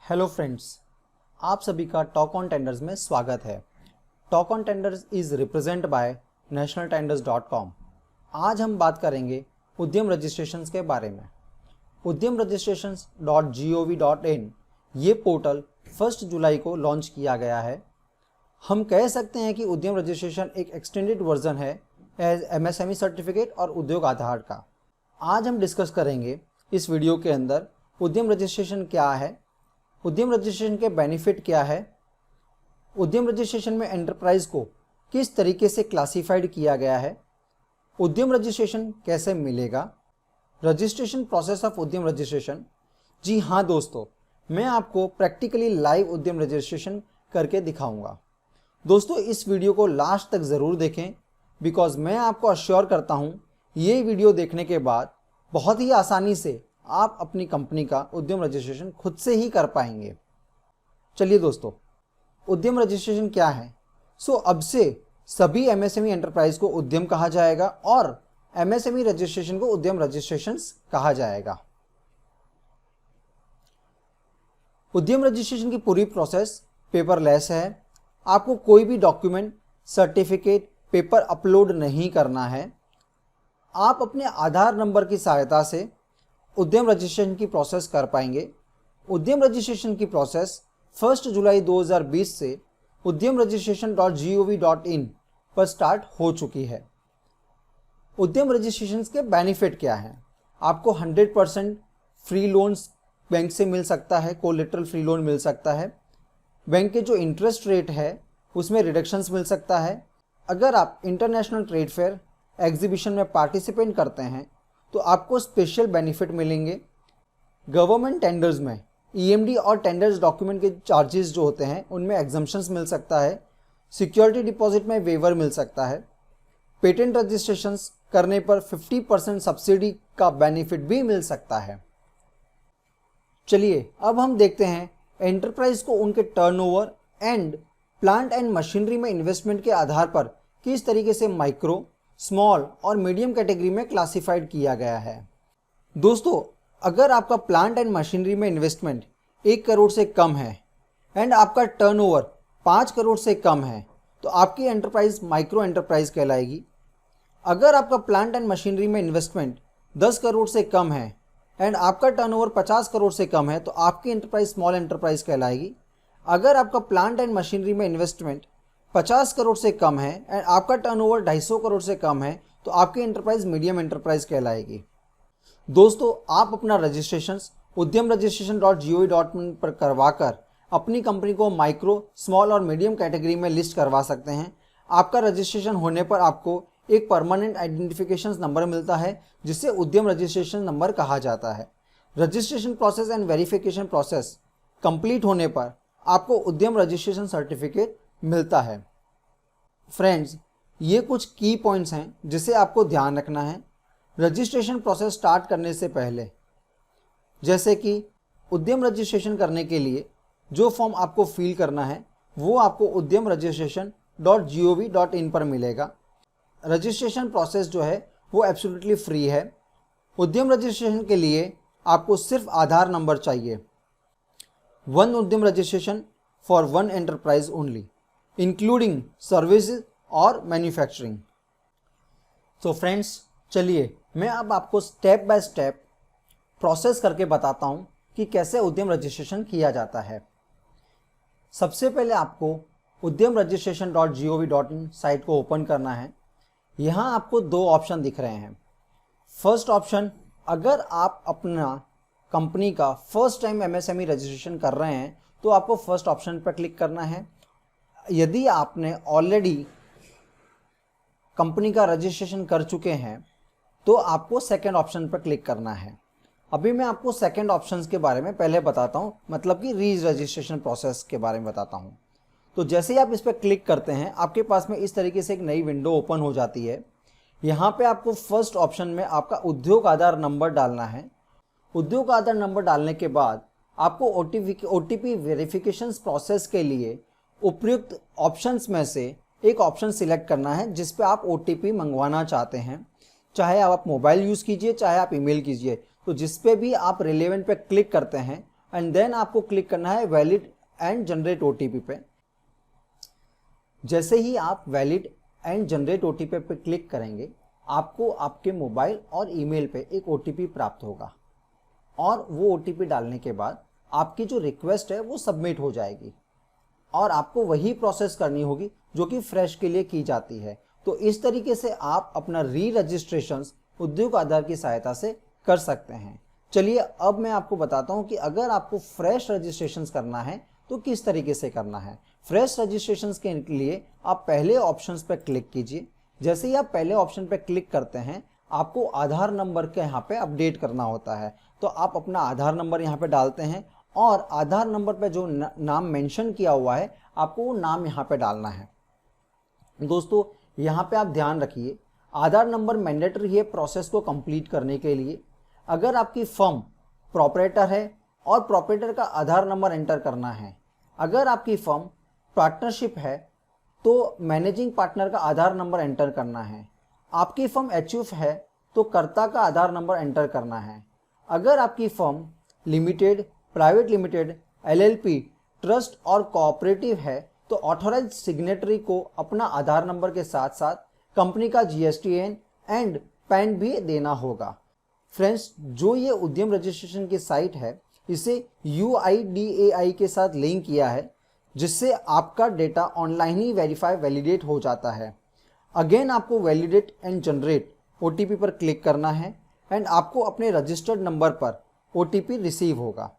Hello friends, आप सभी का टॉक ऑन टेंडर्स में स्वागत है। Talk on tenders is represent by nationaltenders.com। आज हम बात करेंगे उद्यम रजिस्ट्रेशंस के बारे में। उद्यम registrations.gov.in ये पोर्टल 1 जुलाई को लॉन्च किया गया है। हम कह सकते हैं कि उद्यम रजिस्ट्रेशन एक एक्सटेंडेड वर्जन है एज MSME सर्टिफिकेट और उद्योग आधार का। आज हम डिस्कस करेंगे इस वीडियो के अंदर उद्यम रजिस्ट्रेशन क्या है, उद्यम रजिस्ट्रेशन के बेनिफिट क्या है, उद्यम रजिस्ट्रेशन में एंटरप्राइज को किस तरीके से क्लासिफाइड किया गया है, उद्यम रजिस्ट्रेशन कैसे मिलेगा, रजिस्ट्रेशन प्रोसेस ऑफ उद्यम रजिस्ट्रेशन। जी हाँ दोस्तों, मैं आपको प्रैक्टिकली लाइव उद्यम रजिस्ट्रेशन करके दिखाऊंगा। दोस्तों, इस वीडियो को लास्ट तक ज़रूर देखें बिकॉज मैं आपको अश्योर करता हूँ ये वीडियो देखने के बाद बहुत ही आसानी से आप अपनी कंपनी का उद्यम रजिस्ट्रेशन खुद से ही कर पाएंगे। चलिए दोस्तों, उद्यम रजिस्ट्रेशन क्या है? अब से सभी MSME एंटरप्राइज को उद्यम कहा जाएगा और MSME रजिस्ट्रेशन को उद्यम रजिस्ट्रेशंस कहा जाएगा। उद्यम रजिस्ट्रेशन की पूरी प्रोसेस पेपरलेस है। आपको कोई भी डॉक्यूमेंट, सर्टिफिकेट, पेपर अपलोड नहीं करना है। आप अपने आधार नंबर की सहायता से उद्यम रजिस्ट्रेशन की प्रोसेस कर पाएंगे। उद्यम रजिस्ट्रेशन की प्रोसेस 1 जुलाई 2020 से उद्यम registration.gov.in पर स्टार्ट हो चुकी है। उद्यम रजिस्ट्रेशन के बेनिफिट क्या हैं? आपको 100% फ्री लोन्स बैंक से मिल सकता है, कोलेटरल फ्री लोन मिल सकता है। बैंक के जो इंटरेस्ट रेट है उसमें रिडक्शंस मिल सकता है। अगर आप इंटरनेशनल ट्रेड फेयर एग्जीबिशन में पार्टिसिपेट करते हैं तो आपको स्पेशल बेनिफिट मिलेंगे। गवर्नमेंट टेंडर्स में EMD और टेंडर्स डॉक्यूमेंट के चार्जेस जो होते हैं उनमें एग्जम्पशंस मिल सकता है। सिक्योरिटी डिपॉजिट में वेवर मिल सकता है। पेटेंट रजिस्ट्रेशंस करने पर 50% सब्सिडी का बेनिफिट भी मिल सकता है। चलिए अब हम देखते हैं एंटरप्राइज को उनके turnover and plant and machinery में इन्वेस्टमेंट के आधार पर किस तरीके से माइक्रो, स्मॉल और मीडियम कैटेगरी में क्लासिफाइड किया गया है। दोस्तों, अगर आपका प्लांट एंड मशीनरी में इन्वेस्टमेंट 1 करोड़ से कम है एंड आपका टर्नओवर 5 करोड़ से कम है तो आपकी एंटरप्राइज माइक्रो एंटरप्राइज कहलाएगी। अगर आपका प्लांट एंड मशीनरी में इन्वेस्टमेंट 10 करोड़ से कम है एंड आपका टर्नओवर 50 करोड़ से कम है तो आपकी एंटरप्राइज स्मॉल एंटरप्राइज कहलाएगी। अगर आपका प्लांट एंड मशीनरी में इन्वेस्टमेंट 50 करोड़ से कम है एंड आपका टर्नओवर 250 करोड़ से कम है तो आपकी एंटरप्राइज मीडियम एंटरप्राइज कहलाएगी। दोस्तों, आप अपना रजिस्ट्रेशन उद्यम registration.gov.in पर करवाकर अपनी कंपनी को माइक्रो, स्मॉल और मीडियम कैटेगरी में लिस्ट करवा सकते हैं। आपका रजिस्ट्रेशन होने पर आपको एक परमानेंट आइडेंटिफिकेशन नंबर मिलता है जिसे उद्यम रजिस्ट्रेशन नंबर कहा जाता है। Registration process and verification process complete होने पर आपको उद्यम रजिस्ट्रेशन सर्टिफिकेट मिलता है। फ्रेंड्स, ये कुछ की पॉइंट्स हैं जिसे आपको ध्यान रखना है रजिस्ट्रेशन प्रोसेस स्टार्ट करने से पहले। जैसे कि उद्यम रजिस्ट्रेशन करने के लिए जो फॉर्म आपको फिल करना है वो आपको उद्यम registration.gov.in पर मिलेगा। रजिस्ट्रेशन प्रोसेस जो है वो एब्सोल्युटली फ्री है। उद्यम रजिस्ट्रेशन के लिए आपको सिर्फ आधार नंबर चाहिए। 1 उद्यम registration for 1 enterprise only including services और मैन्युफैक्चरिंग। तो फ्रेंड्स, चलिए मैं अब आपको स्टेप बाय स्टेप प्रोसेस करके बताता हूँ कि कैसे उद्यम रजिस्ट्रेशन किया जाता है। सबसे पहले आपको उद्यम registration.gov.in साइट को ओपन करना है। यहाँ आपको 2 ऑप्शन दिख रहे हैं। फर्स्ट ऑप्शन, अगर आप अपना कंपनी का फर्स्ट टाइम MSME रजिस्ट्रेशन कर रहे हैं तो आपको फर्स्ट ऑप्शन पर क्लिक करना है। यदि आपने ऑलरेडी कंपनी का रजिस्ट्रेशन कर चुके हैं तो आपको सेकंड ऑप्शन पर क्लिक करना है। अभी मैं आपको सेकंड ऑप्शंस के बारे में पहले बताता हूं, मतलब कि री रजिस्ट्रेशन प्रोसेस के बारे में बताता हूं। तो जैसे ही आप इस पर क्लिक करते हैं आपके पास में इस तरीके से एक नई विंडो ओपन हो जाती है। यहाँ पे आपको फर्स्ट ऑप्शन में आपका उद्योग आधार नंबर डालना है। उद्योग आधार नंबर डालने के बाद आपको OTP वेरिफिकेशन प्रोसेस के लिए उपयुक्त ऑप्शंस में से एक ऑप्शन सिलेक्ट करना है जिस पे आप OTP मंगवाना चाहते हैं। चाहे आप मोबाइल यूज़ कीजिए, चाहे आप ईमेल कीजिए, तो जिस पे भी आप रिलेवेंट पे क्लिक करते हैं एंड देन आपको क्लिक करना है वैलिड एंड जनरेट ओटीपी पे। जैसे ही आप वैलिड एंड जनरेट ओटीपी पे क्लिक करेंगे, आपको आपके मोबाइल और ईमेल पे एक ओटीपी प्राप्त होगा और वो ओटीपी डालने के बाद आपकी जो रिक्वेस्ट है वो सबमिट हो जाएगी और आपको वही प्रोसेस करनी होगी जो कि फ्रेश के लिए की जाती है। तो इस तरीके से आप अपना री रजिस्ट्रेशन उद्योग आधार की सहायता से कर सकते हैं। चलिए अब मैं आपको बताता हूं कि अगर आपको फ्रेश रजिस्ट्रेशन करना है तो किस तरीके से करना है। फ्रेश रजिस्ट्रेशन के लिए आप पहले ऑप्शंस पर क्लिक कीजिए। जैसे ही आप पहले ऑप्शन पर क्लिक करते हैं, आपको आधार नंबर के यहाँ पे अपडेट करना होता है। तो आप अपना आधार नंबर यहाँ पे डालते हैं और आधार नंबर पे जो नाम मेंशन किया हुआ है, आपको वो नाम यहाँ पे डालना है। दोस्तों यहाँ पे आप ध्यान रखिए, आधार नंबर मैंडेटरी है प्रोसेस को कंप्लीट करने के लिए। अगर आपकी फर्म प्रोपरेटर है और प्रोपरेटर का आधार नंबर एंटर करना है। अगर आपकी फर्म पार्टनरशिप है तो मैनेजिंग पार्टनर का आधार नंबर एंटर करना है। आपकी फर्म एचयूएफ है तो कर्ता का आधार नंबर एंटर करना है। अगर आपकी firm limited, private limited, LLP, trust और कोऑपरेटिव है तो ऑथोराइज्ड सिग्नेटरी को अपना आधार नंबर के साथ साथ कंपनी का जीएसटीएन एंड पैन भी देना होगा। फ्रेंड्स, जो ये उद्यम रजिस्ट्रेशन की साइट है, इसे UIDAI के साथ लिंक किया है, जिससे आपका डेटा ऑनलाइन ही वेरीफाई वैलिडेट हो जाता है। अगेन आपको वैलिडेट एंड जनरेट ओटीपी पर क्लिक करना है एंड आपको अपने रजिस्टर्ड नंबर पर ओटीपी रिसीव होगा।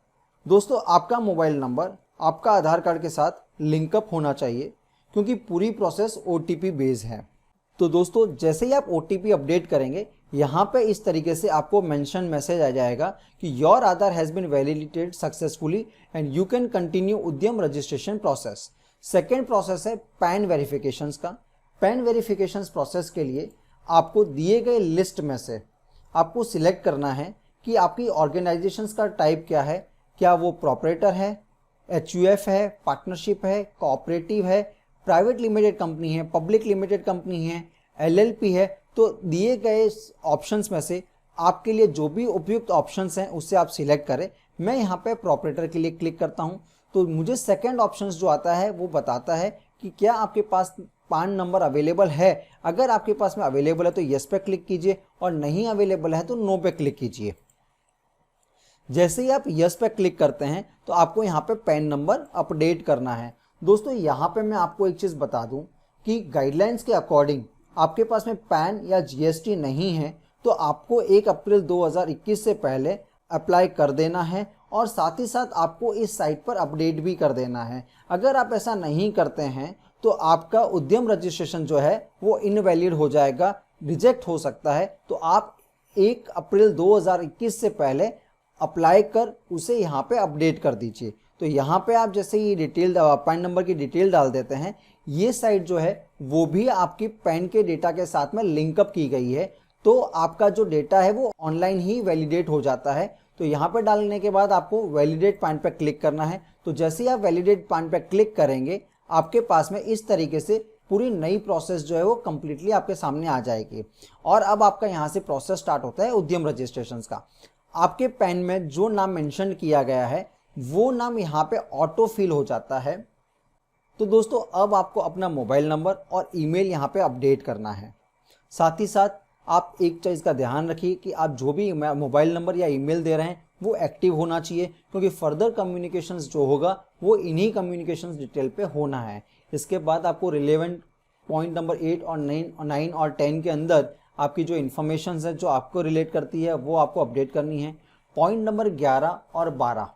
दोस्तों, आपका मोबाइल नंबर आपका आधार कार्ड के साथ लिंकअप होना चाहिए क्योंकि पूरी प्रोसेस ओटीपी बेस्ड है। तो दोस्तों, जैसे ही आप ओटीपी अपडेट करेंगे, यहाँ पे इस तरीके से आपको मेंशन मैसेज आ जाएगा कि your Aadhaar has been validated successfully and you can continue Udyam registration process. Second process है पैन वेरिफिकेशंस का। पैन वेरिफिकेशंस प्रोसेस के लिए आपको दिए गए लिस्ट में से आपको सिलेक्ट करना है कि आपकी ऑर्गेनाइजेशंस का टाइप क्या है। क्या वो प्रोपरेटर है, एचयूएफ है, पार्टनरशिप है, कोऑपरेटिव है, प्राइवेट लिमिटेड कंपनी है, पब्लिक लिमिटेड कंपनी है, एलएलपी है। तो दिए गए ऑप्शंस में से आपके लिए जो भी उपयुक्त ऑप्शंस हैं उससे आप सिलेक्ट करें। मैं यहाँ पे प्रोपरेटर के लिए क्लिक करता हूँ तो मुझे सेकंड ऑप्शंस जो आता है वो बताता है कि क्या आपके पास पान नंबर अवेलेबल है। अगर आपके पास में अवेलेबल है तो यस पे क्लिक कीजिए और नहीं अवेलेबल है तो नो पे क्लिक कीजिए। जैसे ही आप यस पे क्लिक करते हैं तो आपको यहाँ पे पैन नंबर अपडेट करना है। दोस्तों, यहाँ पे मैं आपको एक चीज़ बता दूँ कि गाइडलाइंस के अकॉर्डिंग आपके पास में पैन या जीएसटी नहीं है तो आपको 1 अप्रैल 2021 से पहले अप्लाई कर देना है और साथ ही साथ आपको इस साइट पर अपडेट भी कर देना है। अगर आप ऐसा नहीं करते हैं तो आपका उद्यम रजिस्ट्रेशन जो है वो इनवैलिड हो जाएगा, रिजेक्ट हो सकता है। तो आप 1 अप्रैल 2021 से पहले अप्लाई कर उसे यहाँ पे अपडेट कर दीजिए। तो यहाँ पे आप जैसे ही डिटेल पैन नंबर की डिटेल डाल देते हैं, ये साइट जो है वो भी आपकी पैन के डेटा के साथ में लिंकअप की गई है। तो आपका जो डेटा है वो ऑनलाइन ही वैलिडेट हो जाता है। तो यहाँ पे डालने के बाद आपको वैलिडेट पैन पे क्लिक करना है। तो जैसे ही आप वैलिडेट पैन पे क्लिक करेंगे, आपके पास में इस तरीके से पूरी नई प्रोसेस जो है वो कम्प्लीटली आपके सामने आ जाएगी। और अब आपका यहाँ से प्रोसेस स्टार्ट होता है उद्यम रजिस्ट्रेशन का। आपके पैन में जो नाम मेंशन किया गया है वो नाम यहाँ पे ऑटो फिल हो जाता है। तो दोस्तों, अब आपको अपना मोबाइल नंबर और ईमेल यहाँ पे अपडेट करना है। साथ ही साथ आप एक चीज़ का ध्यान रखिए कि आप जो भी मोबाइल नंबर या ईमेल दे रहे हैं वो एक्टिव होना चाहिए, क्योंकि फर्दर कम्युनिकेशंस जो होगा वो इन्हीं कम्युनिकेशंस डिटेल पे होना है। इसके बाद आपको रिलेवेंट पॉइंट नंबर 8 और 9 और 10 के अंदर आपकी जो इन्फॉर्मेशन है जो आपको रिलेट करती है वो आपको अपडेट करनी है। पॉइंट नंबर 11 और 12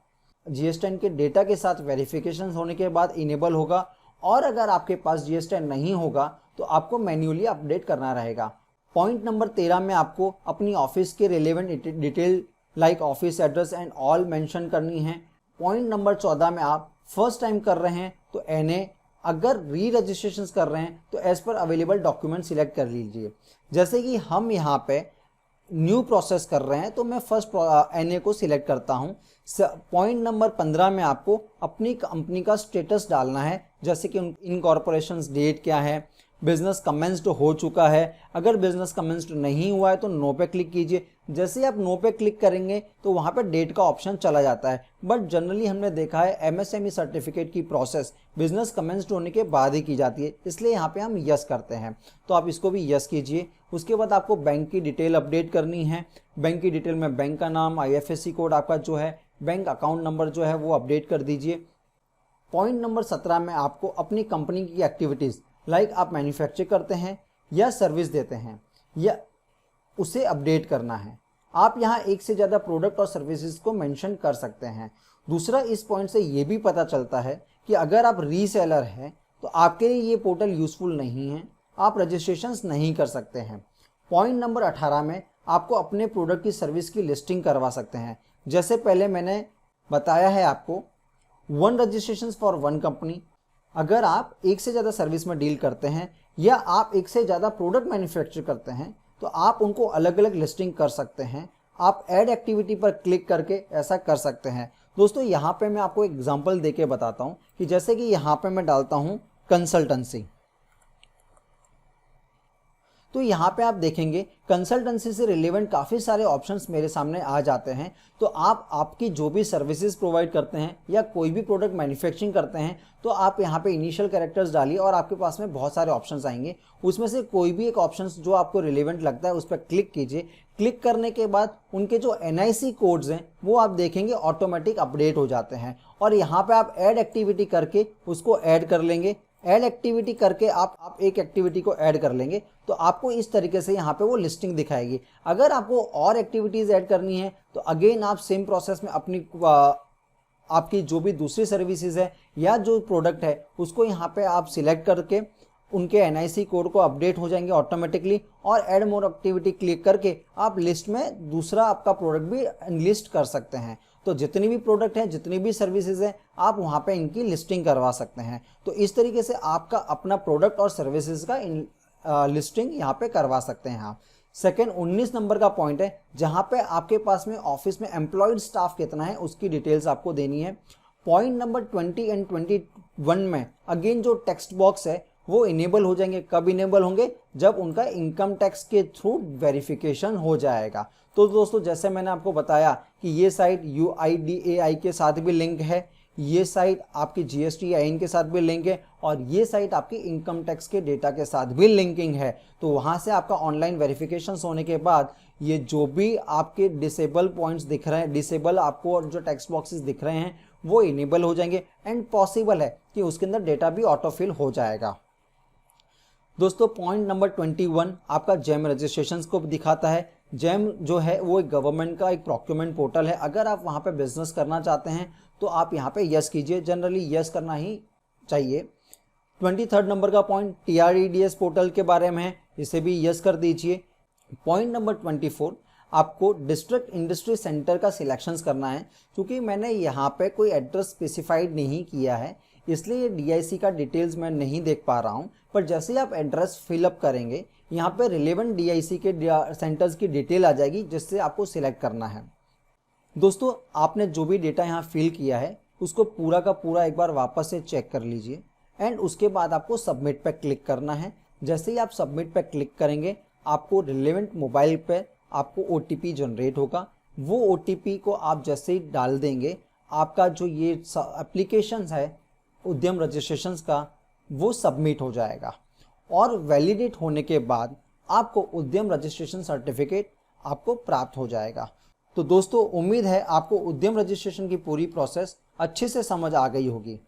जीएसटीएन के डेटा के साथ वेरिफिकेशन होने के बाद इनेबल होगा, और अगर आपके पास जीएसटीएन नहीं होगा तो आपको मैन्युअली अपडेट करना रहेगा। पॉइंट नंबर 13 में आपको अपनी ऑफिस के relevant detail like office address and all mention करनी है। पॉइंट नंबर 14 में आप फर्स्ट टाइम कर रहे हैं तो एनए, अगर री रजिस्ट्रेशन कर रहे हैं तो as per available document select कर लीजिए। जैसे कि हम यहाँ पे न्यू प्रोसेस कर रहे हैं तो मैं फर्स्ट एनए को सिलेक्ट करता हूँ। पॉइंट नंबर 15 में आपको अपनी कंपनी का स्टेटस डालना है, जैसे कि इनकॉर्पोरेशन डेट क्या है, बिजनेस कमेंस्ड हो चुका है। अगर बिजनेस कमेंस्ड नहीं हुआ है तो नो पे क्लिक कीजिए। जैसे ही आप नो पे क्लिक करेंगे तो वहां पे डेट का ऑप्शन चला जाता है, बट जनरली हमने देखा है एमएसएमई सर्टिफिकेट की प्रोसेस बिजनेस कमेंस्ड होने के बाद ही की जाती है, इसलिए यहाँ पे हम यस करते हैं। तो आप इसको भी यस कीजिए। उसके बाद आपको बैंक की डिटेल अपडेट करनी है। बैंक की डिटेल में बैंक का नाम, आईएफएससी कोड आपका जो है, बैंक अकाउंट नंबर जो है वो अपडेट कर दीजिए। पॉइंट नंबर 17 में आपको अपनी कंपनी की एक्टिविटीज़ लाइक आप मैन्युफैक्चर करते हैं या सर्विस देते हैं या उसे अपडेट करना है। आप यहाँ एक से ज़्यादा प्रोडक्ट और सर्विसेज को मेंशन कर सकते हैं। दूसरा, इस पॉइंट से ये भी पता चलता है कि अगर आप रीसेलर हैं तो आपके लिए ये पोर्टल यूज़फुल नहीं है, आप रजिस्ट्रेशंस नहीं कर सकते हैं। पॉइंट नंबर 18 में आपको अपने प्रोडक्ट की सर्विस की लिस्टिंग करवा सकते हैं। जैसे पहले मैंने बताया है आपको, 1 रजिस्ट्रेशन फॉर 1 कंपनी। अगर आप एक से ज़्यादा सर्विस में डील करते हैं या आप एक से ज़्यादा प्रोडक्ट मैन्युफैक्चर करते हैं तो आप उनको अलग अलग लिस्टिंग कर सकते हैं। आप ऐड एक्टिविटी पर क्लिक करके ऐसा कर सकते हैं। दोस्तों, यहाँ पे मैं आपको एग्जांपल देके बताता हूँ कि जैसे कि यहाँ पे मैं डालता हूँ कंसल्टेंसी, तो यहाँ पे आप देखेंगे कंसल्टेंसी से रिलेवेंट काफ़ी सारे ऑप्शंस मेरे सामने आ जाते हैं। तो आप आपकी जो भी सर्विसेज प्रोवाइड करते हैं या कोई भी प्रोडक्ट मैन्युफैक्चरिंग करते हैं तो आप यहाँ पे इनिशियल कैरेक्टर्स डालिए और आपके पास में बहुत सारे ऑप्शंस आएंगे। उसमें से कोई भी एक ऑप्शंस जो आपको रिलेवेंट लगता है उस पर क्लिक कीजिए। क्लिक करने के बाद उनके जो NIC कोड्स हैं वो आप देखेंगे ऑटोमेटिक अपडेट हो जाते हैं और यहाँ पे आप ऐड एक्टिविटी करके उसको ऐड कर लेंगे। ऐड एक्टिविटी करके आप एक एक्टिविटी को ऐड कर लेंगे तो आपको इस तरीके से यहाँ पे वो लिस्टिंग दिखाएगी। अगर आपको और एक्टिविटीज़ ऐड करनी है तो अगेन आप सेम प्रोसेस में अपनी आपकी जो भी दूसरी सर्विसेज है या जो प्रोडक्ट है उसको यहाँ पे आप सिलेक्ट करके उनके NIC कोड को अपडेट हो जाएंगे ऑटोमेटिकली और ऐड मोर एक्टिविटी क्लिक करके आप लिस्ट में दूसरा आपका प्रोडक्ट भी लिस्ट कर सकते हैं। तो जितनी भी प्रोडक्ट हैं, जितनी भी सर्विसेज हैं, आप वहाँ पे इनकी लिस्टिंग करवा सकते हैं। तो इस तरीके से आपका अपना प्रोडक्ट और सर्विसेज का लिस्टिंग यहाँ पे करवा सकते हैं आप। सेकेंड 19 नंबर का पॉइंट है जहाँ पे आपके पास में ऑफिस में एम्प्लॉयड स्टाफ कितना है उसकी डिटेल्स आपको देनी है। पॉइंट नंबर 20 एंड 21 में अगेन जो टेक्स्ट बॉक्स है वो इनेबल हो जाएंगे। कब इनेबल होंगे? जब उनका इनकम टैक्स के थ्रू वेरिफिकेशन हो जाएगा। तो दोस्तों, जैसे मैंने आपको बताया कि ये साइट UIDAI के साथ भी लिंक है, ये साइट आपकी GSTIN के साथ भी लिंक है और ये साइट आपकी इनकम टैक्स के डेटा के साथ भी लिंकिंग है। तो वहाँ से आपका ऑनलाइन वेरिफिकेशन होने के बाद ये जो भी आपके डिसेबल पॉइंट्स दिख रहे हैं, डिसेबल आपको जो टेक्स्ट बॉक्सेस दिख रहे हैं वो इनेबल हो जाएंगे एंड पॉसिबल है कि उसके अंदर डेटा भी ऑटोफिल हो जाएगा। दोस्तों, पॉइंट नंबर 21 आपका जेम रजिस्ट्रेशन को दिखाता है। जेम जो है वो एक गवर्नमेंट का एक प्रोक्योरमेंट पोर्टल है। अगर आप वहाँ पे बिजनेस करना चाहते हैं तो आप यहाँ पे यस कीजिए, जनरली यस करना ही चाहिए। 23 नंबर का पॉइंट TREDS पोर्टल के बारे में है, इसे भी यस कर दीजिए। पॉइंट नंबर 24 आपको डिस्ट्रिक्ट इंडस्ट्री सेंटर का सिलेक्शंस करना है। क्योंकि मैंने यहाँ पे कोई एड्रेस स्पेसिफाइड नहीं किया है इसलिए DIC का डिटेल्स मैं नहीं देख पा रहा हूँ, पर जैसे ही आप एड्रेस फिलअप करेंगे यहाँ पे रिलेवेंट DIC के सेंटर्स की डिटेल आ जाएगी जिससे आपको सिलेक्ट करना है। दोस्तों, आपने जो भी डेटा यहाँ फिल किया है उसको पूरा का पूरा एक बार वापस से चेक कर लीजिए एंड उसके बाद आपको सबमिट पे क्लिक करना है। जैसे ही आप सबमिट पे क्लिक करेंगे आपको रिलेवेंट मोबाइल पे आपको OTP जनरेट होगा। वो OTP को आप जैसे ही डाल देंगे आपका जो ये एप्लीकेशन है उद्यम रजिस्ट्रेशंस का वो सबमिट हो जाएगा और वैलिडेट होने के बाद आपको उद्यम रजिस्ट्रेशन सर्टिफिकेट आपको प्राप्त हो जाएगा। तो दोस्तों, उम्मीद है आपको उद्यम रजिस्ट्रेशन की पूरी प्रोसेस अच्छे से समझ आ गई होगी।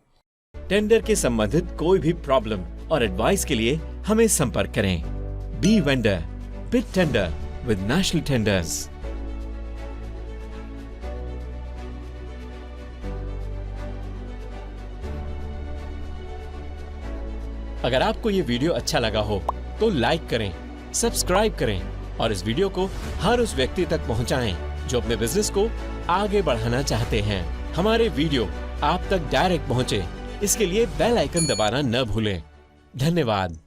टेंडर के संबंधित कोई भी प्रॉब्लम और एडवाइस के लिए हमें संपर्क करें। Be vendor, bid tender with national tenders. अगर आपको ये वीडियो अच्छा लगा हो तो लाइक करें, सब्सक्राइब करें और इस वीडियो को हर उस व्यक्ति तक पहुंचाएं जो अपने बिजनेस को आगे बढ़ाना चाहते हैं। हमारे वीडियो आप तक डायरेक्ट पहुंचे इसके लिए बेल आइकन दबाना न भूलें। धन्यवाद।